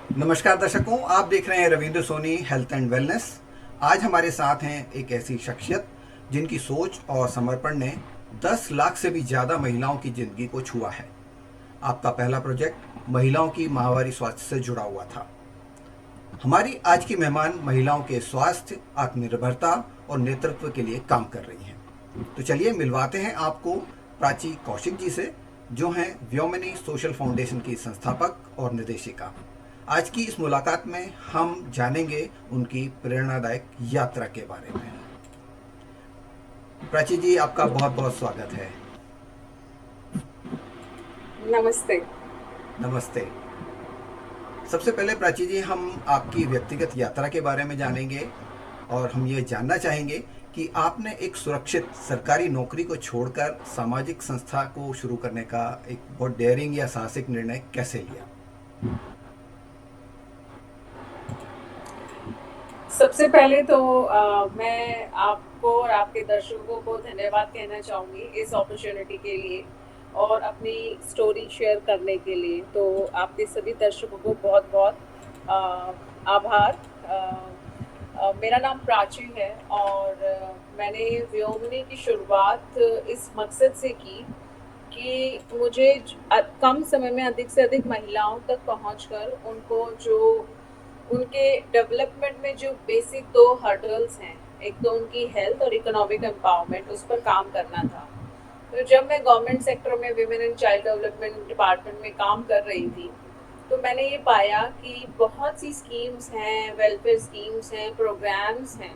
नमस्कार दर्शकों, आप देख रहे हैं Ravindra Soni health and wellness. आज हमारे साथ हैं एक ऐसी शख्सियत जिनकी सोच और समर्पण ने 10 लाख से भी ज़्यादा महिलाओं की ज़िंदगी को छुआ है। आपका पहला प्रोजेक्ट महिलाओं की माहवारी स्वास्थ्य से जुड़ा हुआ था। हमारी आज की मेहमान महिलाओं के स्वास्थ्य, आत्मनिर्भरता और नेतृत्व के लिए काम कर रही हैं। तो चलिए मिलवाते हैं आपको प्राची कौशिक जी से, जो हैं व्योमिनी सोशल फाउंडेशन की संस्थापक और निदेशिका। आज की इस मुलाकात में हम जानेंगे उनकी प्रेरणादायक यात्रा के बारे में। प्राची जी, आपका बहुत बहुत स्वागत है। नमस्ते। नमस्ते। सबसे पहले प्राची जी, हम आपकी व्यक्तिगत यात्रा के बारे में जानेंगे और हम ये जानना चाहेंगे कि आपने एक सुरक्षित सरकारी नौकरी को छोड़कर सामाजिक संस्था को शुरू करने का एक बहुत डेयरिंग या साहसिक निर्णय कैसे लिया। सबसे पहले तो मैं आपको और आपके दर्शकों को धन्यवाद कहना चाहूँगी इस अपॉर्चुनिटी के लिए और अपनी स्टोरी शेयर करने के लिए। तो आपके सभी दर्शकों को बहुत-बहुत आभार। मेरा नाम प्राची है और मैंने व्योमिनी की शुरुआत इस मकसद से की कि मुझे कम समय में अधिक से अधिक महिलाओं तक पहुंचकर उनको जो उनके डेवलपमेंट में जो बेसिक दो हर्डल्स हैं, एक तो उनकी हेल्थ और इकोनॉमिक एम्पावरमेंट, उस पर काम करना था। तो जब मैं गवर्नमेंट सेक्टर में women and child development department में काम कर रही थी, तो मैंने ये पाया कि बहुत सी स्कीम्स हैं, वेलफेयर स्कीम्स हैं, प्रोग्राम्स हैं,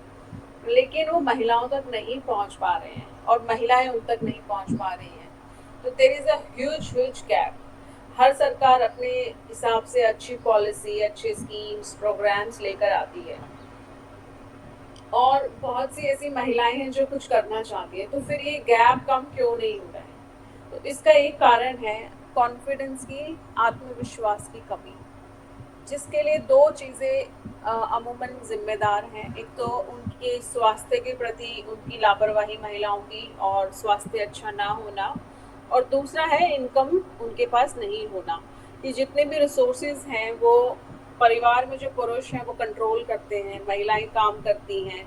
लेकिन वो महिलाओं तक नहीं पहुंच पा रहे हैं और महिलाएं उन तक नहीं पहुंच पा रही हैं। तो there is a huge gap. हर सरकार अपने हिसाब से अच्छी पॉलिसी, अच्छे स्कीम्स, प्रोग्राम्स लेकर आती है और बहुत सी ऐसी महिलाएं हैं जो कुछ करना चाहती हैं, तो फिर ये गैप कम क्यों नहीं हो रहा है? तो इसका एक कारण है कॉन्फिडेंस की, आत्मविश्वास की कमी, जिसके लिए दो चीज़ें अमूमन जिम्मेदार हैं। एक तो उनके स्वास्थ्य के प्रति उनकी लापरवाही महिलाओं की और स्वास्थ्य अच्छा ना होना, और दूसरा है इनकम उनके पास नहीं होना। कि जितने भी रिसोर्सेज हैं वो परिवार में जो पुरुष हैं वो कंट्रोल करते हैं, महिलाएं काम करती हैं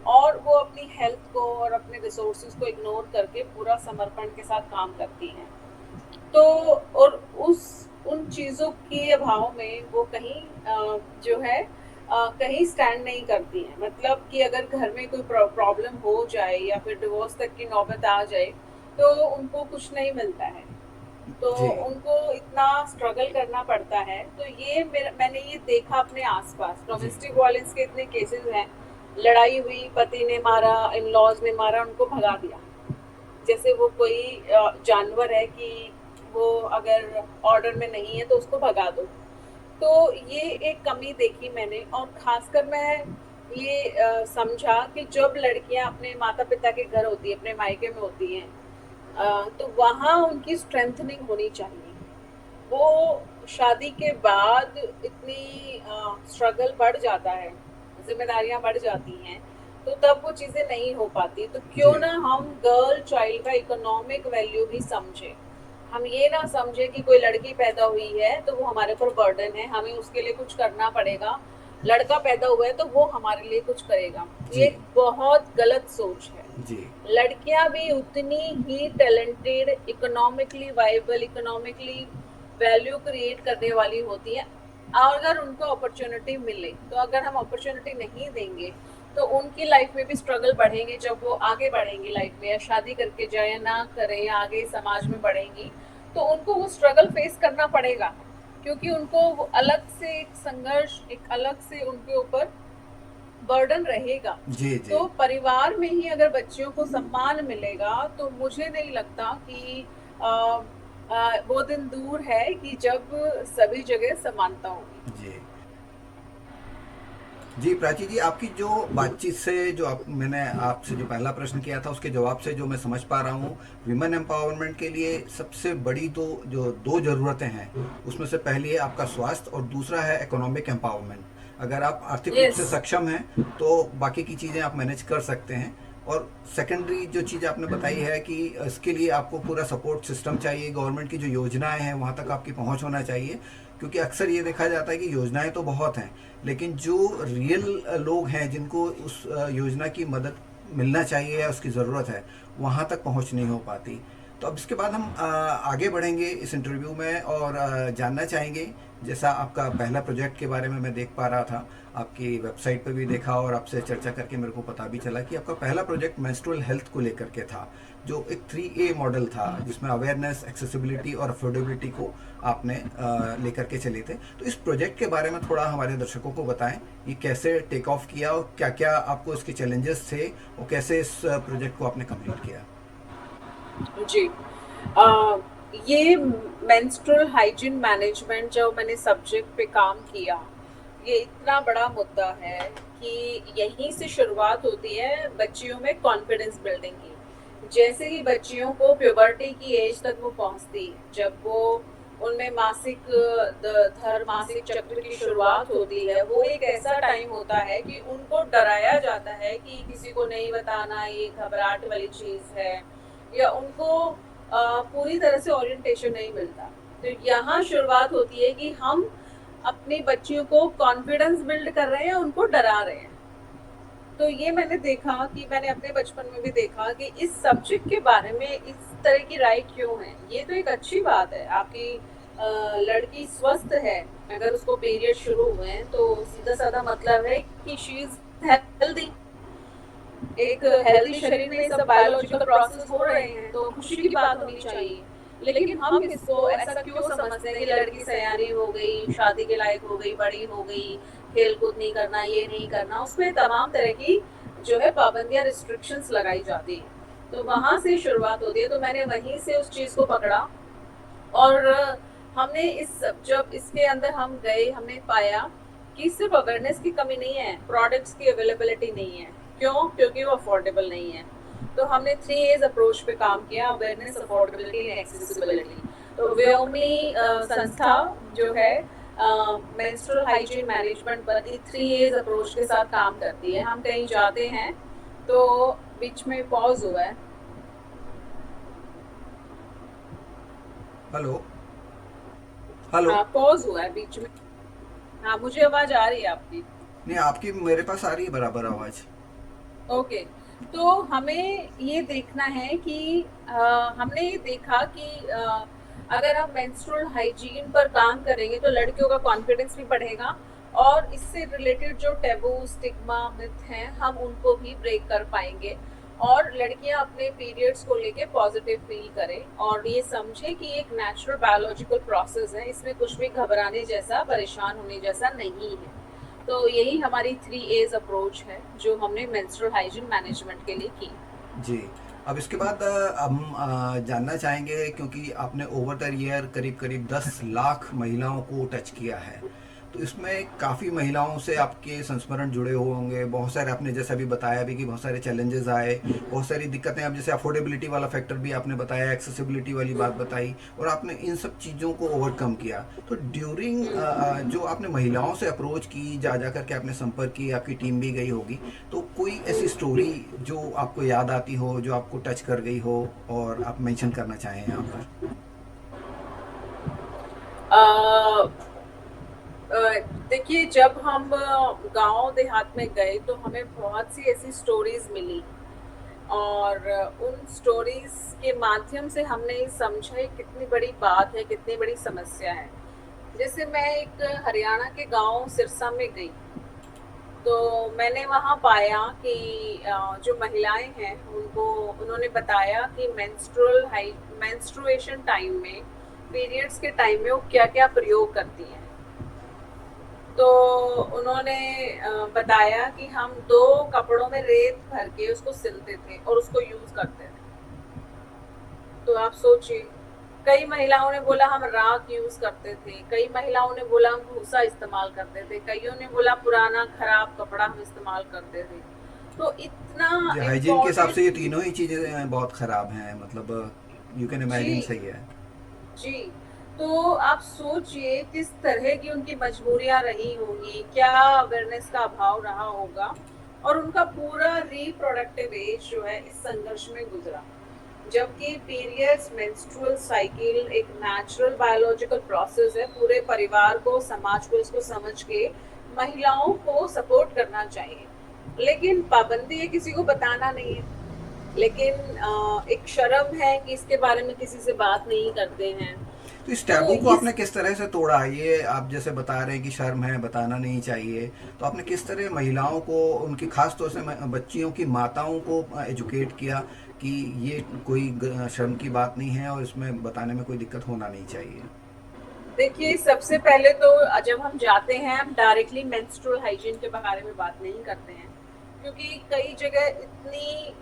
और वो अपनी हेल्थ को और अपने रिसोर्सेज को इग्नोर करके पूरा समर्पण के साथ काम करती हैं। तो और उस उन चीज़ों के अभाव में वो कहीं जो है कहीं स्टैंड नहीं करती हैं। मतलब कि अगर घर में कोई प्रॉब्लम हो जाए या फिर डिवोर्स तक की नौबत आ जाए, तो उनको कुछ नहीं मिलता है, तो जी। उनको इतना स्ट्रगल करना पड़ता है। तो ये मैंने ये देखा अपने आसपास, जी। डोमेस्टिक वायलेंस के इतने केसेस हैं। लड़ाई हुई, पति ने मारा, इन लॉज ने मारा, उनको भगा दिया जैसे वो कोई जानवर है कि वो अगर ऑर्डर में नहीं है तो उसको भगा दो। तो ये एक कमी देखी मैंने, और खासकर मैं ये समझा कि जब लड़कियां अपने माता पिता के घर होती है, अपने मायके में होती हैं, तो वहाँ उनकी स्ट्रेंथनिंग होनी चाहिए। वो शादी के बाद इतनी स्ट्रगल बढ़ जाता है, जिम्मेदारियां बढ़ जाती हैं, तो तब वो चीज़ें नहीं हो पाती। तो जी। क्यों ना हम गर्ल चाइल्ड का इकोनॉमिक वैल्यू भी समझें। हम ये ना समझे कि कोई लड़की पैदा हुई है तो वो हमारे ऊपर बर्डन है, हमें उसके लिए कुछ करना पड़ेगा। लड़का पैदा हुआ है तो वो हमारे लिए कुछ करेगा। जी। ये बहुत गलत सोच है। जी। लड़कियां भी उतनी ही talented, economically viable, economically value create करने वाली होती है, अगर उनको अपॉर्चुनिटी मिले। तो अगर हम अपॉर्चुनिटी नहीं देंगे तो उनकी लाइफ में भी स्ट्रगल बढ़ेंगे। जब वो आगे बढ़ेंगी लाइफ में, या शादी करके जाए या ना करें, या आगे समाज में बढ़ेंगी, तो उनको वो स्ट्रगल फेस करना पड़ेगा, क्योंकि उनको वो अलग से एक संघर्ष, एक अलग से उनके ऊपर बर्डन रहेगा। जी। जी। तो परिवार में ही अगर बच्चियों को सम्मान मिलेगा, तो मुझे नहीं लगता कि वो दिन दूर है कि जब सभी जगह समानता होगी। जी। जी प्राची जी, आपकी जो बातचीत से मैंने आपसे जो पहला प्रश्न किया था उसके जवाब से जो मैं समझ पा रहा हूँ, विमेन एम्पावरमेंट के लिए सबसे बड़ी तो जो दो ज़रूरतें हैं, उसमें से पहली है आपका स्वास्थ्य और दूसरा है इकोनॉमिक एम्पावरमेंट। अगर आप आर्थिक रूप यस। से सक्षम हैं तो बाकी की चीज़ें आप मैनेज कर सकते हैं। और सेकेंडरी जो चीज़ आपने बताई है कि इसके लिए आपको पूरा सपोर्ट सिस्टम चाहिए, गवर्नमेंट की जो योजनाएं हैं वहाँ तक आपकी पहुँच होना चाहिए। क्योंकि अक्सर ये देखा जाता है कि योजनाएं तो बहुत हैं, लेकिन जो रियल लोग हैं जिनको उस योजना की मदद मिलना चाहिए या उसकी ज़रूरत है, वहाँ तक पहुँच नहीं हो पाती। तो अब इसके बाद हम आगे बढ़ेंगे इस इंटरव्यू में और जानना चाहेंगे, जैसा आपका पहला प्रोजेक्ट के बारे में मैं देख पा रहा था, आपकी वेबसाइट पे भी देखा और आपसे चर्चा करके मेरे को पता भी चला कि आपका पहला प्रोजेक्ट मेंस्ट्रुअल हेल्थ को लेकर के था, जो एक 3A मॉडल था, जिसमें अवेयरनेस, एक्सेसिबिलिटी और अफोर्डेबिलिटी को आपने लेकर के चले थे। तो इस प्रोजेक्ट के बारे में थोड़ा हमारे दर्शकों को बताएं, ये कैसे टेक ऑफ किया और क्या क्या आपको इसके चैलेंजेस थे और कैसे इस प्रोजेक्ट को आपने कंप्लीट किया। जी। अ, ये मेंस्ट्रुअल हाइजीन मैनेजमेंट जो मैंने सब्जेक्ट पे काम किया, ये इतना बड़ा मुद्दा है कि यहीं से शुरुआत होती है बच्चियों में कॉन्फिडेंस बिल्डिंग की। जैसे ही बच्चियों को प्यूबर्टी की एज तक वो पहुंचती है, जब वो उनमें मासिक चक्र की शुरुआत होती है, वो एक ऐसा टाइम होता है कि उनको डराया जाता है कि किसी को नहीं बताना, ये घबराहट वाली चीज है, या उनको पूरी तरह से ओरिएंटेशन नहीं मिलता। तो यहाँ शुरुआत होती है कि हम अपनी बच्चियों को कॉन्फिडेंस बिल्ड कर रहे हैं, उनको डरा रहे हैं। तो ये मैंने देखा कि मैंने अपने बचपन में भी देखा कि इस सब्जेक्ट के बारे में इस तरह की राय क्यों है। ये तो एक अच्छी बात है, आपकी लड़की स्वस्थ है, अगर उसको पीरियड शुरू हुए हैं तो सीधा साधा मतलब है कि शी इज हेल्दी। एक हेल्दी शरीर में सब बायोलॉजिकल प्रोसेस हो रहे हैं, तो खुशी की बात होनी चाहिए। लेकिन हम इसको ऐसा क्यों समझते हैं कि लड़की सयानी हो गई, शादी के लायक हो गई, बड़ी हो गई, खेल कूद नहीं करना, ये नहीं करना, उसमें तमाम तरह की जो है पाबंदियां, रिस्ट्रिक्शंस लगाई जाती हैं। तो वहां से शुरुआत होती है। तो मैंने वहीं से उस चीज को पकड़ा और हमने जब इसके अंदर हम गए, हमने पाया कि सिर्फ अवेयरनेस की कमी नहीं है, प्रोडक्ट्स की अवेलेबिलिटी नहीं है। क्यों? क्योंकि वो अफोर्डेबल नहीं है। तो हमने 3A's अप्रोच पे काम किया, अवेयरनेस, अफोर्डेबिलिटी एंड एक्सेसिबिलिटी। तो व्योमनी संस्था जो है मेंस्ट्रुअल हाइजीन मैनेजमेंट पर 3A's अप्रोच के साथ काम करती है। हम कहीं जाते हैं तो बीच में पॉज हुआ है। हेलो। हेलो। हाँ, पॉज हुआ है बीच में। हाँ, मुझे आवाज आ रही है आपकी। नहीं, आपकी मेरे पास आ रही है बराबर आवाज़। ओके। तो हमें ये देखना है कि हमने ये देखा कि अगर हम मेंस्ट्रुअल हाइजीन पर काम करेंगे तो लड़कियों का कॉन्फिडेंस भी बढ़ेगा, और इससे रिलेटेड जो टैबू, स्टिग्मा, मिथ हैं, हम उनको भी ब्रेक कर पाएंगे, और लड़कियां अपने पीरियड्स को लेके पॉजिटिव फील करें और ये समझे कि एक नेचुरल बायोलॉजिकल प्रोसेस है, इसमें कुछ भी घबराने जैसा, परेशान होने जैसा नहीं है। तो यही हमारी 3A's अप्रोच है जो हमने मेंस्ट्रुअल हाइजीन मैनेजमेंट के लिए की। जी। अब इसके बाद हम जानना चाहेंगे, क्योंकि आपने ओवर द ईयर करीब करीब 10 लाख महिलाओं को टच किया है, तो इसमें काफ़ी महिलाओं से आपके संस्मरण जुड़े हुए होंगे। बहुत सारे आपने जैसा भी बताया भी कि बहुत सारे चैलेंजेस आए, बहुत सारी दिक्कतें। अब जैसे अफोर्डेबिलिटी वाला फैक्टर भी आपने बताया, एक्सेसिबिलिटी वाली बात बताई, और आपने इन सब चीज़ों को ओवरकम किया। तो ड्यूरिंग जो आपने महिलाओं से अप्रोच की, जा करके आपने संपर्क की, आपकी टीम भी गई होगी, तो कोई ऐसी स्टोरी जो आपको याद आती हो, जो आपको टच कर गई हो और आप मेंशन करना चाहें यहाँ पर। अ, देखिए, जब हम गांव देहात में गए तो हमें बहुत सी ऐसी स्टोरीज मिली, और उन स्टोरीज के माध्यम से हमने समझा ये कितनी बड़ी बात है, कितनी बड़ी समस्या है। जैसे मैं एक हरियाणा के गांव सिरसा में गई, तो मैंने वहाँ पाया कि जो महिलाएं हैं उन्होंने बताया कि मेंस्ट्रुएशन टाइम में, पीरियड्स के टाइम में वो क्या क्या प्रयोग करती हैं। तो उन्होंने बताया कि हम 2 कपड़ों में रेत भर के उसको सिलते थे और उसको यूज करते थे। तो आप सोचिए, कई महिलाओं ने बोला हम राख यूज करते थे, कई महिलाओं ने बोला हम भूसा इस्तेमाल करते थे, कईयों ने बोला पुराना खराब कपड़ा हम इस्तेमाल करते थे। तो इतना जी, हाइजीन के हिसाब से ये इम्पोर्टेंट। तीनों ही चीज़ें बहुत ख़राब हैं, मतलब यू कैन इमेजिन। जी। सही है। जी। तो आप सोचिए किस तरह की उनकी मजबूरियां रही होंगी, क्या अवेयरनेस का अभाव रहा होगा, और उनका पूरा रिप्रोडक्टिव एज जो है इस संघर्ष में गुजरा। जबकि पीरियड्स मेंस्ट्रुअल साइकिल एक नेचुरल बायोलॉजिकल प्रोसेस है। पूरे परिवार को, समाज को इसको समझ के महिलाओं को सपोर्ट करना चाहिए, लेकिन पाबंदी है किसी को बताना नहीं है। लेकिन एक शर्म है कि इसके बारे में किसी से बात नहीं करते हैं। तो इस तो टैबू को इस आपने किस तरह से तोड़ा? ये आप जैसे बता रहे हैं कि शर्म है, बताना नहीं चाहिए, तो आपने किस तरह महिलाओं को, उनकी खास तौर से बच्चियों की माताओं को एजुकेट किया कि ये कोई शर्म की बात नहीं है और इसमें बताने में कोई दिक्कत होना नहीं चाहिए? देखिए, सबसे पहले तो जब हम जाते हैं, हम डायरेक्टली मेंस्ट्रुअल हाइजीन के बारे में बात नहीं करते हैं, क्योंकि कई जगह इतनी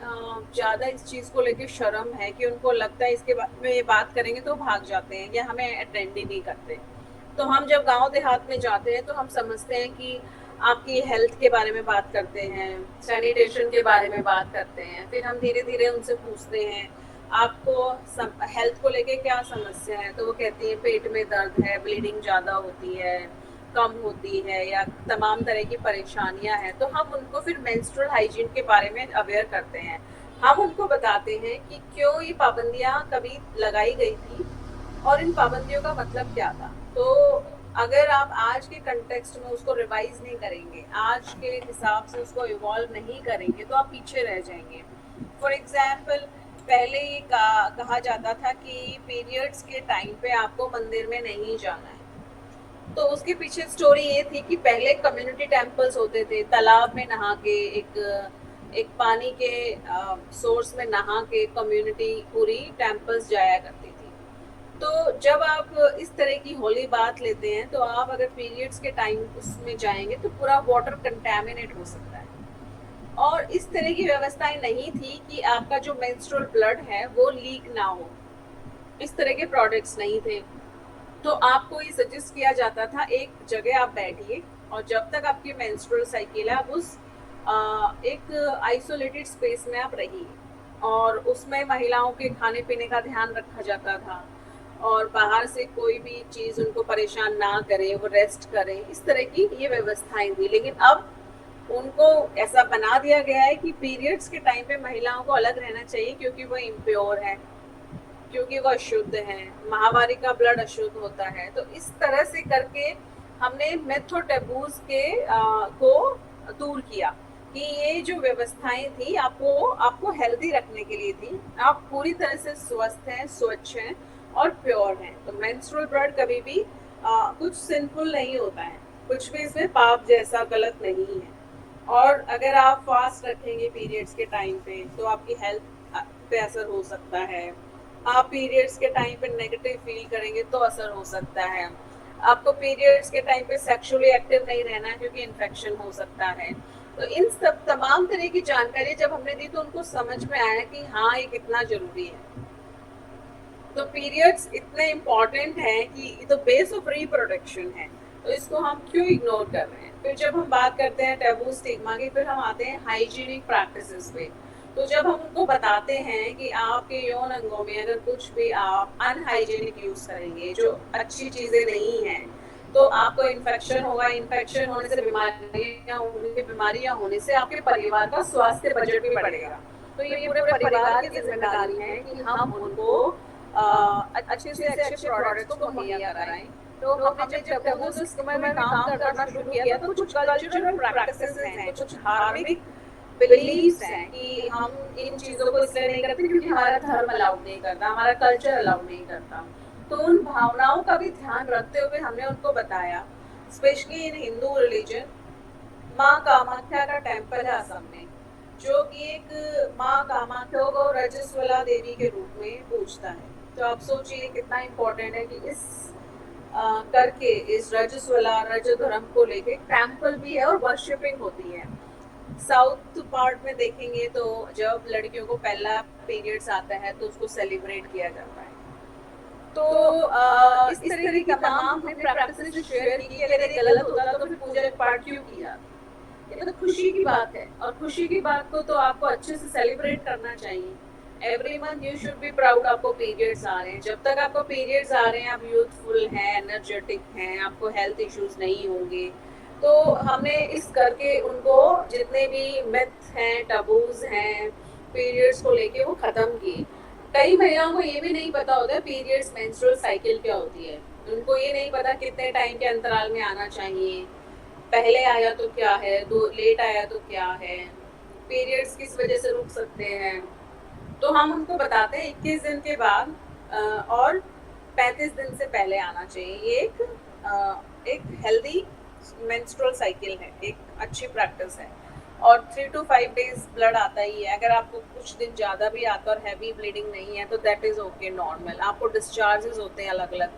ज़्यादा इस चीज़ को लेके शर्म है कि उनको लगता है इसके बारे में ये बात करेंगे तो भाग जाते हैं या हमें अटेंड ही नहीं करते। तो हम जब गांव देहात में जाते हैं तो हम समझते हैं कि आपकी हेल्थ के बारे में बात करते हैं, सैनिटेशन के बारे में बात करते हैं, फिर हम धीरे धीरे उनसे पूछते हैं आपको हेल्थ को लेके क्या समस्या है, तो वो कहती है पेट में दर्द है, ब्लीडिंग ज़्यादा होती है, कम होती है, या तमाम तरह की परेशानियां हैं। तो हम उनको फिर मेंस्ट्रुअल हाइजीन के बारे में अवेयर करते हैं। हम उनको बताते हैं कि क्यों ये पाबंदियां कभी लगाई गई थी और इन पाबंदियों का मतलब क्या था। तो अगर आप आज के कंटेक्स्ट में उसको रिवाइज नहीं करेंगे, आज के हिसाब से उसको इवॉल्व नहीं करेंगे, तो आप पीछे रह जाएंगे। फॉर एग्जाम्पल, पहले ये कहा जाता था कि पीरियड्स के टाइम पे आपको मंदिर में नहीं जाना है। तो उसके पीछे स्टोरी ये थी कि पहले कम्युनिटी टेम्पल्स होते थे, तालाब में नहा के, एक पानी के सोर्स में नहा के कम्युनिटी पूरी टेम्पल्स जाया करती थी। तो जब आप इस तरह की होली बात लेते हैं, तो आप अगर पीरियड्स के टाइम उसमें जाएंगे तो पूरा वाटर कंटेमिनेट हो सकता है। और इस तरह की व्यवस्थाएं नहीं थी कि आपका जो मेंस्ट्रुअल ब्लड है वो लीक ना हो, इस तरह के प्रोडक्ट्स नहीं थे। तो आपको ये सजेस्ट किया जाता था एक जगह आप बैठिए और जब तक आपकी मेंस्ट्रुअल साइकिल है आप उस एक आइसोलेटेड स्पेस में आप रहिए, और उसमें महिलाओं के खाने पीने का ध्यान रखा जाता था और बाहर से कोई भी चीज़ उनको परेशान ना करे, वो रेस्ट करें, इस तरह की ये व्यवस्थाएं थी। लेकिन अब उनको ऐसा बना दिया गया है कि पीरियड्स के टाइम पे महिलाओं को अलग रहना चाहिए क्योंकि वो इम्प्योर है, क्योंकि वो अशुद्ध है, महावारी का ब्लड अशुद्ध होता है। तो इस तरह से करके हमने मिथ और टैबूज को दूर किया कि ये जो व्यवस्थाएं थी आपको हेल्दी रखने के लिए थी। आप पूरी तरह से स्वस्थ हैं, स्वच्छ हैं और प्योर हैं। तो मेंस्ट्रुअल ब्लड कभी भी कुछ सिंफुल नहीं होता है, कुछ भी इसमें पाप जैसा गलत नहीं है। और अगर आप फास्ट रखेंगे पीरियड्स के टाइम पे तो आपकी हेल्थ पे असर हो सकता है। आप पीरियड्स के टाइम पे नेगेटिव फील करेंगे तो असर हो सकता है। आपको पीरियड्स के टाइम पे सेक्सुअली एक्टिव नहीं रहना है क्योंकि इन्फेक्शन हो सकता है। तो इन सब तमाम तरह की जानकारी जब हमने दी तो उनको समझ में आया कि हाँ, ये कितना जरूरी है। तो पीरियड्स इतने इम्पोर्टेंट हैं कि ये तो बेस ऑफ रिप्रोडक्शन है, तो इसको हम क्यों इग्नोर कर रहे हैं। फिर जब हम बात करते हैं टैबू स्टिग्मा की, फिर हम आते हैं हाइजीनिक प्रैक्टिसेस पे। तो जब हम उनको बताते हैं कि आपके यौन अंगों में अगर कुछ भी आप अनहाइजीनिक यूज करेंगे, जो अच्छी चीजें नहीं हैं, तो आपको इन्फेक्शन होगा, इन्फेक्शन होने से बीमारियां होने से आपके परिवार का स्वास्थ्य बजट भी बढ़ेगा। तो ये पूरे परिवार की जिम्मेदारी है कि हम उनको अच्छे से अच्छे प्रोडक्ट्स को मुहैया कराएं। तो हमने जब टैबूज में काम करना शुरू किया तो कुछ कल्चरल प्रैक्टिसेस हैं, कुछ धार्मिक बिलीव्स हैं कि हम इन चीज़ों को इसलिए नहीं करते क्योंकि हमारा धर्म अलाउड नहीं करता, हमारा कल्चर अलाउड नहीं करता। तो उन भावनाओं का भी ध्यान रखते हुए हमने उनको बताया, स्पेशली इन हिंदू रिलीजन, माँ कामाख्या का टेम्पल है असम में, जो कि एक माँ कामाख्या को रजस्वला देवी के रूप में पूजता है। तो आप सोचिए कितना इम्पोर्टेंट है कि इस करके इस रजस्वला रज धर्म को लेके टेम्पल भी है और वर्शिपिंग होती है। साउथ पार्ट में देखेंगे तो जब लड़कियों को पहला पीरियड्स आता है तो उसको सेलिब्रेट किया जाता है। तो इस तरह की तमाम हमने प्रैक्टिसेस शेयर की। अगर ये गलत होता तो फिर पूजा पाठ क्यों किया। ये तो खुशी की बात है और खुशी की बात को तो आपको अच्छे से सेलिब्रेट करना चाहिए। Every month you should be proud आपको पीरियड्स आ रहे हैं। जब तक आपको पीरियड्स आ रहे हैं, आप यूथफुल हैं, एनर्जेटिक हैं, आपको हेल्थ इश्यूज नहीं होंगे। तो हमने इस करके उनको जितने भी मिथ हैं, टबूज हैं पीरियड्स को लेके वो ख़त्म की। कई महिलाओं को ये भी नहीं पता होता है पीरियड्स मेंस्ट्रुअल साइकिल क्या होती है। उनको ये नहीं पता कितने टाइम के अंतराल में आना चाहिए, पहले आया तो क्या है, दो लेट आया तो क्या है, पीरियड्स किस वजह से रुक सकते हैं। तो हम उनको बताते हैं 21 दिन के बाद और 35 दिन से पहले आना चाहिए। ये एक हेल्दी मेंस्ट्रुअल साइकिल है, एक अच्छी प्रैक्टिस है। और 3 to 5 डेज ब्लड आता ही है। अगर आपको कुछ दिन ज़्यादा भी आता और हैवी ब्लीडिंग नहीं है तो दैट इज़ ओके, नॉर्मल। आपको डिस्चार्जेस होते हैं अलग अलग,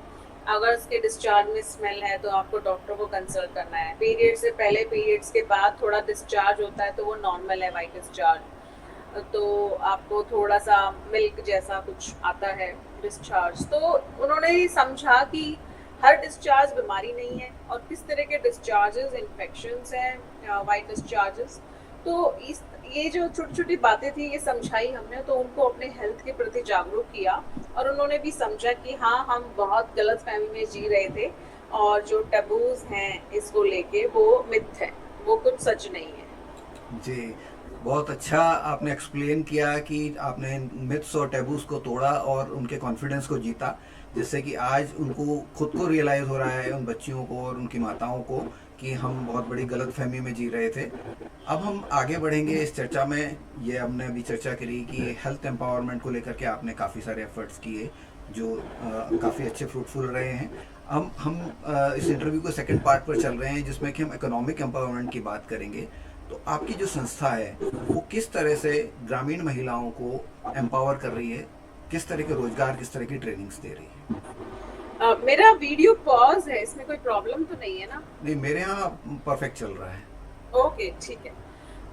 अगर उसके डिस्चार्ज में स्मेल है तो आपको डॉक्टर को कंसल्ट करना है। पीरियड से पहले, पीरियड्स के बाद थोड़ा डिस्चार्ज होता है तो वो नॉर्मल है, वाइट डिस्चार्ज। तो आपको थोड़ा सा मिल्क जैसा कुछ आता है डिस्चार्ज। तो उन्होंने समझा कि हर डिस्चार्ज बीमारी नहीं है और किस तरह के डिस्चार्जेस इन्फेक्शंस हैं, वाइट डिस्चार्जेस। तो इस ये जो छोटी छोटी बातें थी ये समझाई हमने, तो उनको अपने हेल्थ के प्रति जागरूक किया और उन्होंने भी समझा कि हाँ, हम बहुत गलत फहमी में जी रहे थे और जो टैबूज हैं इसको लेके वो मिथ है, वो कुछ सच नहीं है। जी, बहुत अच्छा आपने एक्सप्लेन किया कि आपने मिथ्स और टैबूज को तोड़ा और उनके कॉन्फिडेंस को जीता, जिससे कि आज उनको खुद को रियलाइज़ हो रहा है, उन बच्चियों को और उनकी माताओं को, कि हम बहुत बड़ी गलत फहमी में जी रहे थे। अब हम आगे बढ़ेंगे इस चर्चा में। ये हमने अभी चर्चा करी कि हेल्थ एम्पावरमेंट को लेकर के आपने काफ़ी सारे एफर्ट्स किए जो काफ़ी अच्छे फ्रूटफुल रहे हैं। हम इस इंटरव्यू के सेकंड पार्ट पर चल रहे हैं जिसमें कि हम इकोनॉमिक एम्पावरमेंट की बात करेंगे। तो आपकी जो संस्था है वो किस तरह से ग्रामीण महिलाओं को एम्पावर कर रही है, किस तरह के रोजगार, किस तरह की ट्रेनिंग्स दे रही है? मेरा वीडियो पॉज है, इसमें कोई प्रॉब्लम तो नहीं है ना? नहीं, मेरे यहाँ परफेक्ट चल रहा है। ओके, ठीक है।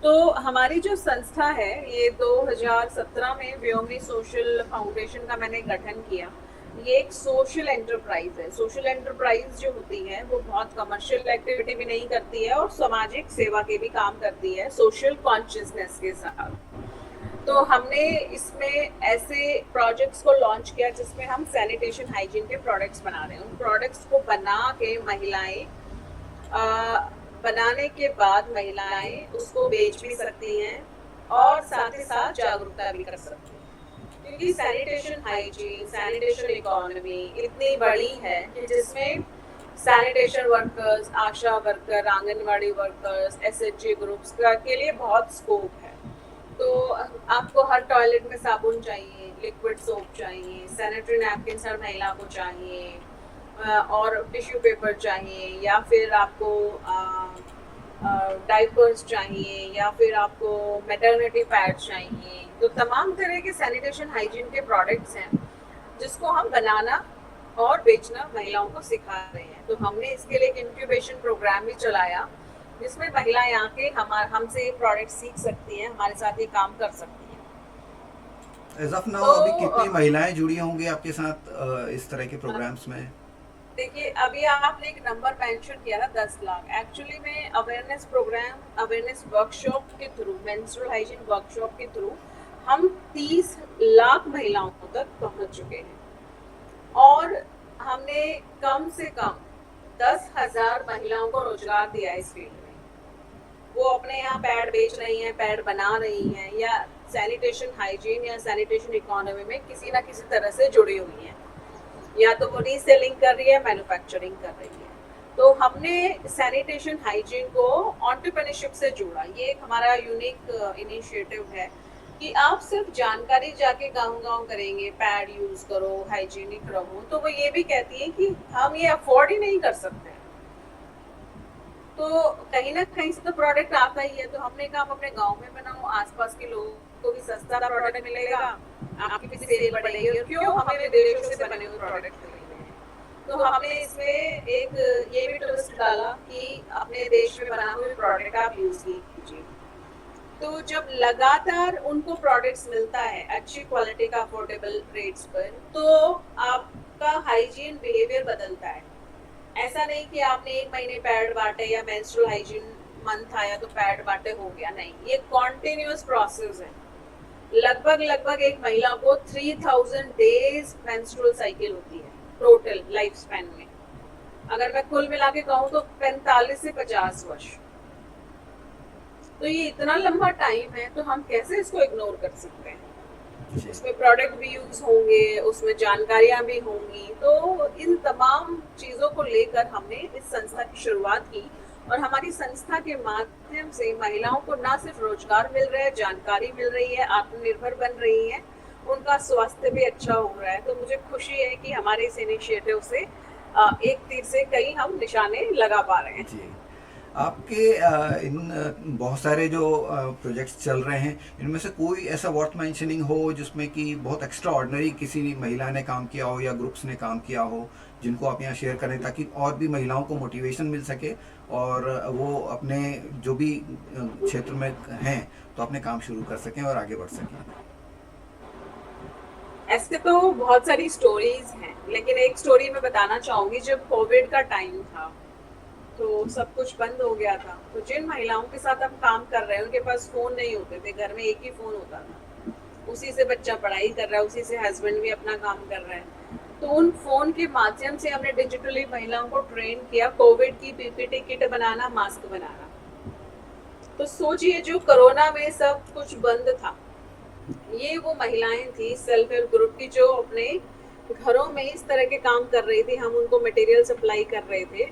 तो हमारी जो संस्था है ये 2017 में व्योमनी सोशल फाउंडेशन का मैंने गठन किया। ये एक सोशल एंटरप्राइज है। सोशल एंटरप्राइज जो होती है वो बहुत कमर्शियल एक्टिविटी भी नहीं करती है और सामाजिक सेवा के भी काम करती है, सोशल कॉन्शियसनेस के साथ। तो हमने इसमें ऐसे प्रोजेक्ट्स को लॉन्च किया जिसमें हम सैनिटेशन हाइजीन के प्रोडक्ट्स बना रहे हैं। उन प्रोडक्ट्स को बना के महिलाएं बनाने के बाद महिलाएं उसको बेच भी सकती हैं और साथ ही साथ जागरूकता भी कर सकती हैं। क्योंकि सैनिटेशन हाइजीन, सैनिटेशन इकोनॉमी इतनी बड़ी है कि जिसमें sanitation workers, ASHA worker, anganwadi workers, SHG groups के लिए बहुत स्कोप है। तो आपको हर टॉयलेट में साबुन चाहिए, लिक्विड सोप चाहिए, सैनिटरी नैपकिन हर महिला को चाहिए और टिश्यू पेपर चाहिए, या फिर आपको डाइपर्स चाहिए, या फिर आपको मैटरनिटी पैड चाहिए। तो तमाम तरह के सैनिटेशन हाइजीन के प्रोडक्ट्स हैं जिसको हम बनाना और बेचना महिलाओं को सिखा रहे हैं। तो हमने इसके लिए एक इंक्यूबेशन प्रोग्राम भी चलाया जिसमें महिलाएं आके हमसे प्रोडक्ट सीख सकती हैं, हमारे साथ ये काम कर सकती हैं। एज ऑफ नाउ अभी कितनी महिलाएं जुड़ी होंगी आपके साथ इस तरह के प्रोग्राम्स में? देखिए, अभी आपने एक नंबर मेंशन किया था 10 लाख। एक्चुअली में अवेयरनेस प्रोग्राम, अवेयरनेस वर्कशॉप के थ्रू, मेंस्ट्रुअल हाइजीन वर्कशॉप के थ्रू हम 30 लाख महिलाओं तक पहुंच चुके हैं और हमने कम से कम 10,000 महिलाओं को रोजगार दिया है इस फील्ड में। वो अपने यहाँ पैड बेच रही हैं, पैड बना रही हैं, या सैनिटेशन हाइजीन या सैनिटेशन इकोनॉमी में किसी ना किसी तरह से जुड़ी हुई हैं, या तो वो रीसेलिंग कर रही है, मैन्युफैक्चरिंग कर रही है। तो हमने सैनिटेशन हाइजीन को एंटरप्रेन्योरशिप से जोड़ा। ये एक हमारा यूनिक इनिशिएटिव है कि आप सिर्फ जानकारी जाके गाँव-गाँव करेंगे, पैड यूज करो, हाइजीनिक रहो, तो वो ये भी कहती है कि हम ये अफोर्ड ही नहीं कर सकते। तो कहीं ना कहीं से तो प्रोडक्ट आता ही है, तो हमने कहा आप अपने गांव में बनाओ, आसपास के लोगों को भी सस्ता प्रोडक्ट मिलेगा, आपकी भी सेल बढ़ेगी और क्यों हमें विदेशों से बने हुए प्रोडक्ट खरीदने हैं। तो हमने इसमें एक ये भी ट्विस्ट डाला कि अपने देश में बना हुए प्रोडक्ट आप यूज कीजिए। तो जब लगातार उनको प्रोडक्ट्स मिलता है अच्छी क्वालिटी का अफोर्डेबल रेट्स पर, तो आपका हाइजीन बिहेवियर बदलता है। ऐसा नहीं कि आपने एक महीने पैड बांटे या मेंस्ट्रुअल हाइजीन मंथ आया तो पैड बांटे हो गया, नहीं, ये कॉन्टिन्यूअस प्रोसेस है। लगभग एक महिला को 3000 डेज मेंस्ट्रुअल साइकिल होती है टोटल लाइफ स्पैन में। अगर मैं कुल मिला के कहूँ तो 45 से 50 वर्ष। तो ये इतना लंबा टाइम है, तो हम कैसे इसको इग्नोर कर सकते हैं? जी। उसमें प्रोडक्ट भी यूज होंगे, उसमें जानकारियां भी होंगी। तो इन तमाम चीजों को लेकर हमने इस संस्था की शुरुआत की और हमारी संस्था के माध्यम से महिलाओं को ना सिर्फ रोजगार मिल रहा है, जानकारी मिल रही है, आत्मनिर्भर बन रही है, उनका स्वास्थ्य भी अच्छा हो रहा है। तो मुझे खुशी है कि हमारे इस इनिशिएटिव से एक तीर से कई हम निशाने लगा पा रहे हैं। जी। आपके इन बहुत सारे जो प्रोजेक्ट्स चल रहे हैं, इनमें से कोई ऐसा वर्थ मेंशनिंग हो जिसमें कि बहुत एक्स्ट्रा ऑर्डिनरी किसी महिला ने काम किया हो या ग्रुप्स ने काम किया हो, जिनको आप यहाँ शेयर करें ताकि और भी महिलाओं को मोटिवेशन मिल सके और वो अपने जो भी क्षेत्र में हैं तो अपने काम शुरू कर सकें और आगे बढ़ सकें। ऐसे तो बहुत सारी स्टोरीज हैं, लेकिन एक स्टोरी मैं बताना चाहूंगी। जब कोविड का टाइम था तो सब कुछ बंद हो गया था, तो जिन महिलाओं के साथ हम काम कर रहे हैं उनके पास फोन नहीं होते थे, घर में एक ही फोन होता था, उसी से बच्चा पढ़ाई कर रहा है, उसी से हस्बैंड भी अपना काम कर रहा है। तो उन फोन के माध्यम से हमने डिजिटली महिलाओं को ट्रेन किया, कोविड की पीपीटी किट बनाना, मास्क बनाना। तो सोचिए, जो कोरोना में सब कुछ बंद था, ये वो महिलाएं थी सेल्फ हेल्प ग्रुप की जो अपने घरों में इस तरह के काम कर रही थी। हम उनको मटेरियल सप्लाई कर रहे थे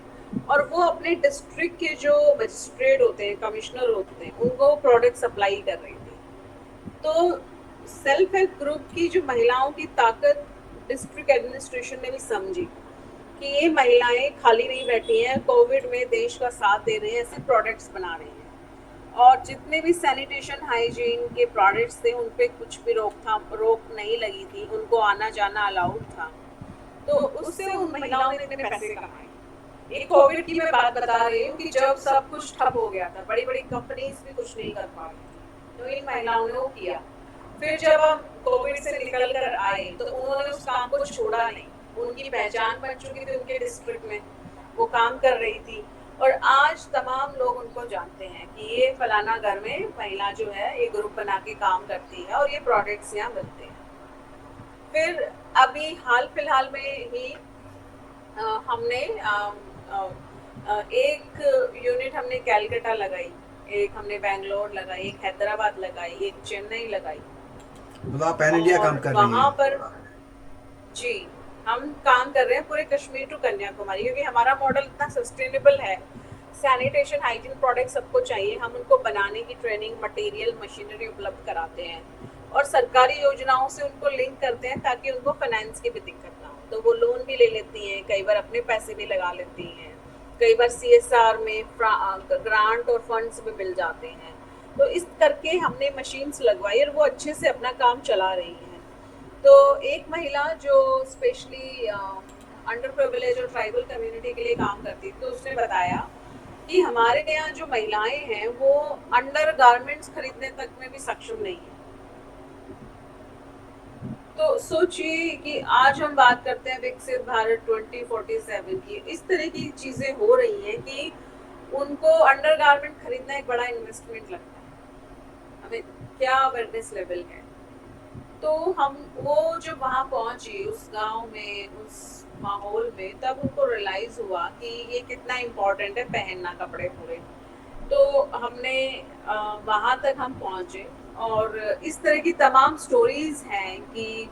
और वो अपने डिस्ट्रिक्ट के जो मजिस्ट्रेट होते हैं, कमिश्नर होते हैं, उनको प्रोडक्ट सप्लाई कर रही थी। तो सेल्फ हेल्प ग्रुप की जो महिलाओं की ताकत डिस्ट्रिक्ट एडमिनिस्ट्रेशन ने भी समझी कि ये महिलाएं खाली नहीं बैठी हैं, कोविड में देश का साथ दे रही हैं, ऐसे प्रोडक्ट्स बना रही हैं। और जितने भी सैनिटेशन हाइजीन के प्रोडक्ट्स थे उन पे कुछ भी रोक नहीं लगी थी, उनको आना जाना अलाउड था। तो उससे उन महिलाओं ने इतने पैसे कमाए। एक कोविड की मैं बात बता रही हूँ कि जब सब कुछ ठप हो गया था, बड़ी बड़ी कंपनीज भी कुछ नहीं कर पा रही थी, तो इन महिलाओं ने वो किया। फिर जब हम कोविड से निकल कर आए तो उन्होंने उस काम को छोड़ा नहीं, उनकी पहचान बन चुकी थी उनके डिस्ट्रिक्ट में, वो काम कर रही थी और आज तमाम लोग उनको जानते हैं कि ये फलाना घर में महिला जो है ये ग्रुप बना के काम करती है और ये प्रोडक्ट्स यहाँ मिलते हैं। फिर अभी हाल फिलहाल में ही हमने एक यूनिट हमने कैलकाटा लगाई, एक हमने बैंगलोर लगाई, एक हैदराबाद लगाई, एक चेन्नई लगाई। मतलब आप पैन इंडिया काम और कर रही वहां हैं। पर जी, हम काम कर रहे हैं पूरे कश्मीर टू कन्याकुमारी, क्योंकि हमारा मॉडल इतना सस्टेनेबल है। सैनिटेशन हाइजीन प्रोडक्ट सबको चाहिए, हम उनको बनाने की ट्रेनिंग, मटेरियल, मशीनरी उपलब्ध कराते हैं और सरकारी योजनाओं से उनको लिंक करते हैं ताकि उनको फाइनेंस की भी दिक्कत ना हो। तो वो लोन भी ले लेती हैं, कई बार अपने पैसे भी लगा लेती हैं, कई बार CSR में ग्रांट और फंड्स भी मिल जाते हैं। तो इस करके हमने मशीन्स लगवाई और वो अच्छे से अपना काम चला रही हैं। तो एक महिला जो स्पेशली अंडर प्रिविलेज और ट्राइबल कम्युनिटी के लिए काम करती थी, तो उसने बताया कि हमारे यहाँ जो महिलाएं हैं वो अंडर गारमेंट्स खरीदने तक में भी सक्षम नहीं है। तो सोचिए कि आज हम बात करते हैं विकसित भारत 2047 की, इस तरह की चीजें हो रही हैं कि उनको अंडर गारमेंट खरीदना एक बड़ा इन्वेस्टमेंट लगता है। हमें क्या अवेयरनेस लेवल है। तो हम वो जब वहाँ पहुंची उस गांव में, उस माहौल में, तब उनको रियलाइज हुआ कि ये कितना इम्पोर्टेंट है पहनना कपड़े पूरे। तो हमने वहाँ तक हम पहुँचे और इस तरह की तमाम स्टोरीज हैं कि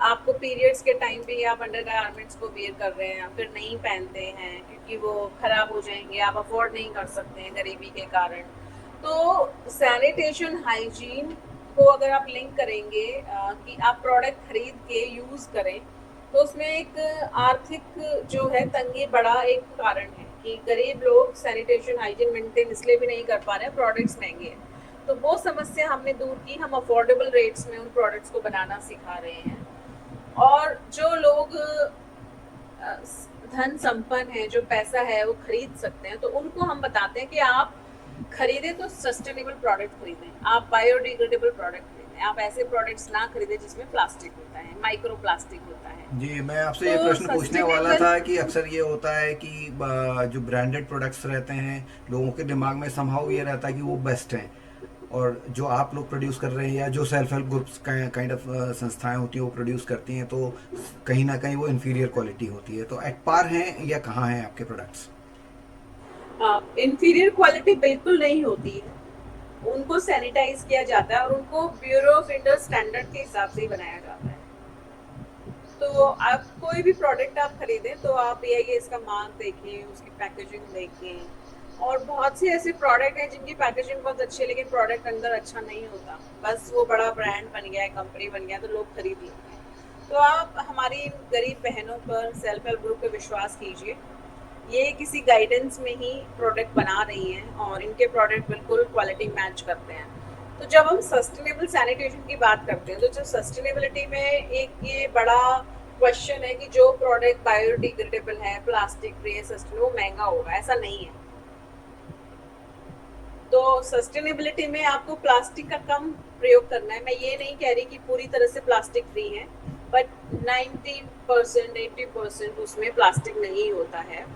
आपको पीरियड्स के टाइम पे आप अंडर गारमेंट्स को वेयर कर रहे हैं, फिर नहीं पहनते हैं क्योंकि वो खराब हो जाएंगे, आप अफोर्ड नहीं कर सकते हैं गरीबी के कारण। तो सैनिटेशन हाइजीन को अगर आप लिंक करेंगे कि आप प्रोडक्ट खरीद के यूज करें, तो उसमें एक आर्थिक जो है तंगी बड़ा एक कारण है कि गरीब लोग सैनिटेशन हाइजीन मेंटेन इसलिए भी नहीं कर पा रहे हैं, प्रोडक्ट्स महंगे हैं। तो वो समस्या हमने दूर की, हम अफोर्डेबल रेट्स में उन प्रोडक्ट्स को बनाना सिखा रहे हैं। और जो लोग धन संपन्न है, जो पैसा है वो खरीद सकते हैं, तो उनको हम बताते हैं कि आप खरीदें तो सस्टेनेबल प्रोडक्ट खरीदें, आप बायोडिग्रेडेबल प्रोडक्ट खरीदें, आप ऐसे प्रोडक्ट्स ना खरीदें जिसमें प्लास्टिक होता है, माइक्रो प्लास्टिक होता है। जी, मैं आपसे ये तो प्रश्न पूछने वाला सस्टेनेबल था कि अक्सर ये होता है कि जो ब्रांडेड प्रोडक्ट्स रहते हैं, लोगों के दिमाग में समहाउ ये रहता है कि वो बेस्ट हैं, और जो आप लोग प्रोड्यूस कर रहे हैं या जो self help groups kind of संस्थाएं होती हैं वो प्रोड्यूस करती हैं, तो कहीं ना कहीं वो इन्फीरियर क्वालिटी होती है। तो एट पार हैं या कहाँ हैं आपके प्रोडक्ट्स? इंफीरियर क्वालिटी बिल्कुल नहीं होती है। उनको सैनिटाइज किया जाता है और उनको ब्यूरो ऑफ इंडियन स्टैंडर्ड के हिसाब से ही बनाया जाता है। तो आप कोई भी प्रोडक्ट आप खरीदें तो आप ये इसका मार्क देखें, उसकी पैकेजिंग देखें। और बहुत से ऐसे प्रोडक्ट हैं जिनकी पैकेजिंग बहुत अच्छी है लेकिन प्रोडक्ट अंदर अच्छा नहीं होता, बस वो बड़ा ब्रांड बन गया है, कंपनी बन गया तो लोग खरीद लेते हैं। तो आप हमारी इन गरीब बहनों पर, सेल्फ हेल्प ग्रुप पे विश्वास कीजिए। ये किसी गाइडेंस में ही प्रोडक्ट बना रही हैं और इनके प्रोडक्ट बिल्कुल क्वालिटी मैच करते हैं। तो जब हम सस्टेनेबल सैनिटेशन की बात करते हैं तो जो सस्टेनेबिलिटी में एक ये बड़ा क्वेश्चन है कि जो प्रोडक्ट बायोडिग्रेडेबल है, प्लास्टिक फ्री है, सस्टेनेबल, वो महंगा होगा, ऐसा नहीं है। तो सस्टेनेबिलिटी में आपको प्लास्टिक का कम प्रयोग करना है। मैं ये नहीं कह रही कि पूरी तरह से प्लास्टिक फ्री है, बट 90% 80% उसमें प्लास्टिक नहीं होता है।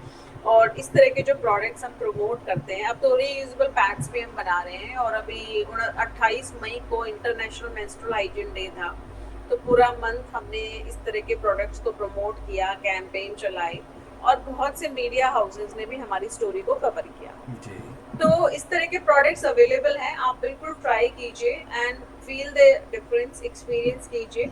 और इस तरह के जो प्रोडक्ट्स हम प्रमोट करते हैं, अब तो रीयूजेबल पैड्स भी हम बना रहे हैं। और अभी 28 मई को इंटरनेशनल मेंस्ट्रुअल हाइजीन डे था, तो पूरा मंथ हमने इस तरह के प्रोडक्ट्स को प्रमोट किया, कैंपेन चलाए और बहुत से मीडिया हाउसेस ने भी हमारी स्टोरी को कवर किया। जी। तो इस तरह के प्रोडक्ट्स अवेलेबल हैं, आप बिल्कुल ट्राई कीजिए and feel the difference, experience कीजिए।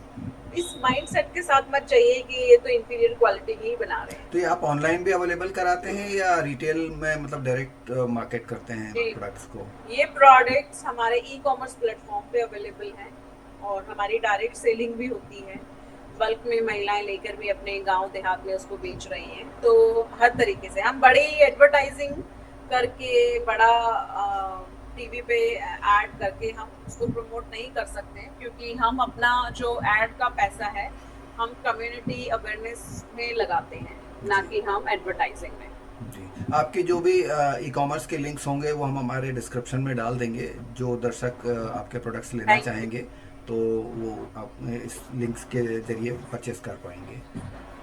इस माइंडसेट के साथ मत जाइए कि ये तो इंफीरियर क्वालिटी की ही बना रहे हैं। तो ये आप ऑनलाइन भी अवेलेबल कराते हैं या रिटेल में मतलब डायरेक्ट मार्केट करते हैं जी, प्रोडक्ट्स को? ये प्रोडक्ट्स हमारे ई कॉमर्स प्लेटफॉर्म पे अवेलेबल हैं और हमारी डायरेक्ट सेलिंग भी होती है। बल्क में महिलाएं लेकर भी अपने गांव देहात में उसको बेच रही हैं। तो हर तरीके से हम बड़ी एडवर्टाइजिंग करके, बड़ा टीवी पे ऐड करके हम उसको प्रमोट नहीं कर सकते हैं, क्योंकि हम अपना जो ऐड का पैसा है हम कम्युनिटी अवेयरनेस में लगाते हैं, ना कि हम एडवर्टाइजिंग में। जी, आपके जो भी ई कॉमर्स के लिंक्स होंगे वो हम हमारे डिस्क्रिप्शन में डाल देंगे। जो दर्शक आपके प्रोडक्ट्स लेना थैंक यू। चाहेंगे तो वो आप इस लिंक्स के जरिए परचेस कर पाएंगे।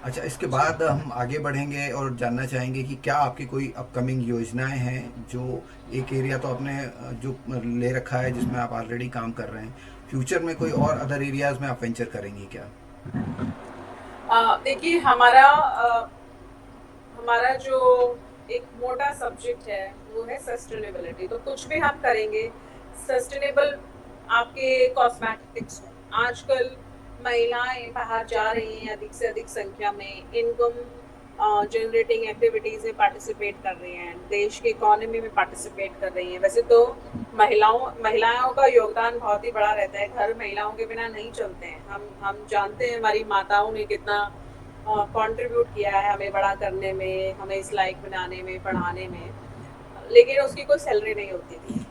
अच्छा, इसके बाद हम आगे बढ़ेंगे और जानना चाहेंगे कि क्या आपकी कोई अपकमिंग योजनाएं हैं। जो एक एरिया तो आपने जो ले रखा है जिसमें आप ऑलरेडी काम कर रहे हैं, फ्यूचर में कोई और अदर एरियाज में आप वेंचर करेंगी क्या? देखिए, हमारा जो एक मोटा सब्जेक्ट है वो है सस्टेनेबिलिटी। तो कुछ भी हम करेंगे सस्टेनेबल, आपके कॉस्मेटिक्स हो। आजकल महिलाएं बाहर जा रही हैं अधिक से अधिक संख्या में, इनकम जनरेटिंग एक्टिविटीज में पार्टिसिपेट कर रही हैं, देश की इकोनॉमी में पार्टिसिपेट कर रही हैं। वैसे तो महिलाओं का योगदान बहुत ही बड़ा रहता है, घर महिलाओं के बिना नहीं चलते हैं। हम जानते हैं हमारी माताओं ने कितना कंट्रीब्यूट किया है हमें बड़ा करने में, हमें इस लायक बनाने में, पढ़ाने में, लेकिन उसकी कोई सैलरी नहीं होती थी।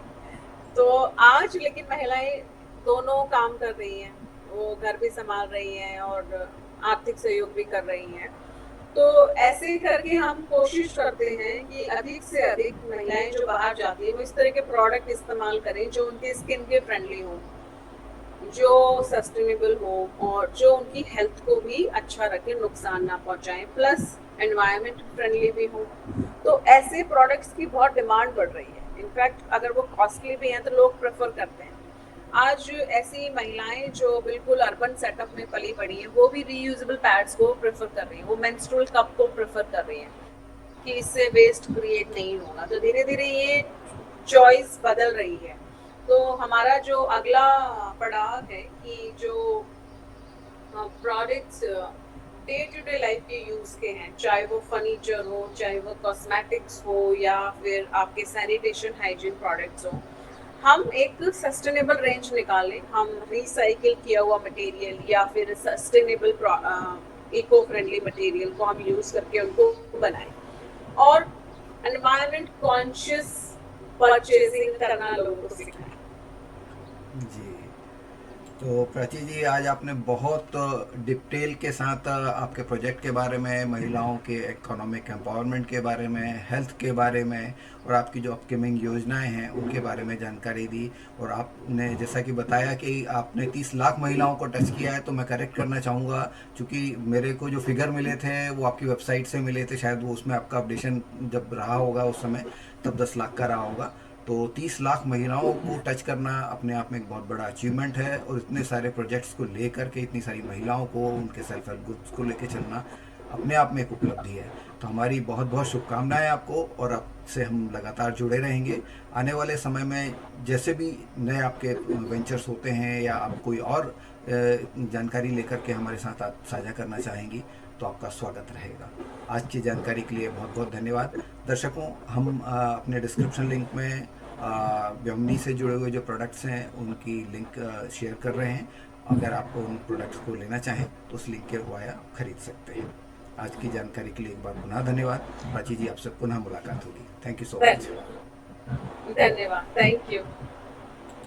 तो आज लेकिन महिलाएं दोनों काम कर रही हैं, वो घर भी संभाल रही हैं और आर्थिक सहयोग भी कर रही हैं। तो ऐसे करके हम कोशिश करते हैं कि अधिक से अधिक महिलाएं जो बाहर जाती हैं वो इस तरह के प्रोडक्ट इस्तेमाल करें जो उनके स्किन के फ्रेंडली हों, जो सस्टेनेबल हो और जो उनकी हेल्थ को भी अच्छा रखे, नुकसान ना पहुंचाएं, प्लस एनवायरनमेंट फ्रेंडली भी हो। तो ऐसे प्रोडक्ट्स की बहुत डिमांड बढ़ रही है। इनफैक्ट अगर वो कॉस्टली भी हैं तो लोग प्रेफर करते हैं। आज ऐसी महिलाएं जो बिल्कुल अर्बन सेटअप में पली बड़ी हैं वो भी रीयूजेबल पैड्स को प्रेफर कर रही हैं, वो मेंस्ट्रुअल कप को प्रेफर कर रही हैं कि इससे वेस्ट क्रिएट नहीं होगा। तो धीरे धीरे ये चॉइस बदल रही है। तो हमारा जो अगला पड़ाव है कि जो products day to day life के यूज के हैं, चाहे वो फर्नीचर हो, चाहे वो कॉस्मेटिक्स हो या फिर आपके सैनिटेशन हाइजीन प्रोडक्ट्स हो, हम एक सस्टेनेबल रेंज निकालें। हम रिसाइकिल किया हुआ मटेरियल या फिर सस्टेनेबल इको फ्रेंडली मटेरियल को हम यूज करके उनको बनाएं और एनवायरनमेंट कॉन्शियस परचेजिंग करना लोगों को सिखाएं। जी, तो प्राची जी, आज आपने बहुत डिटेल के साथ आपके प्रोजेक्ट के बारे में, महिलाओं के इकोनॉमिक एम्पावरमेंट के बारे में, हेल्थ के बारे में और आपकी जो अपकमिंग योजनाएं हैं उनके बारे में जानकारी दी। और आपने जैसा कि बताया कि आपने 30 लाख महिलाओं को टच किया है, तो मैं करेक्ट करना चाहूँगा, क्योंकि मेरे को जो फिगर मिले थे वो आपकी वेबसाइट से मिले थे, शायद वो उसमें आपका अपडेशन जब रहा होगा उस समय तब 10 लाख का रहा होगा। तो 30 लाख महिलाओं को टच करना अपने आप में एक बहुत बड़ा अचीवमेंट है। और इतने सारे प्रोजेक्ट्स को लेकर के इतनी सारी महिलाओं को, उनके सेल्फ हेल्प ग्रुप्स को लेकर चलना अपने आप में एक उपलब्धि है। तो हमारी बहुत बहुत शुभकामनाएं आपको और आप से हम लगातार जुड़े रहेंगे। आने वाले समय में जैसे भी नए आपके वेंचर्स होते हैं या आप कोई और जानकारी लेकर के हमारे साथ आप साझा करना चाहेंगी तो आपका स्वागत रहेगा। आज की जानकारी के लिए बहुत बहुत धन्यवाद। दर्शकों, हम अपने डिस्क्रिप्शन लिंक में ब्योमनी से जुड़े हुए जो प्रोडक्ट्स हैं उनकी लिंक शेयर कर रहे हैं। अगर आप उन प्रोडक्ट्स को लेना चाहें तो उस लिंक के वाया खरीद सकते हैं। आज की जानकारी के लिए एक बार पुनः धन्यवाद। प्राची जी, आपसे पुनः मुलाकात होगी। Thank you so much. धन्यवाद, थैंक यू।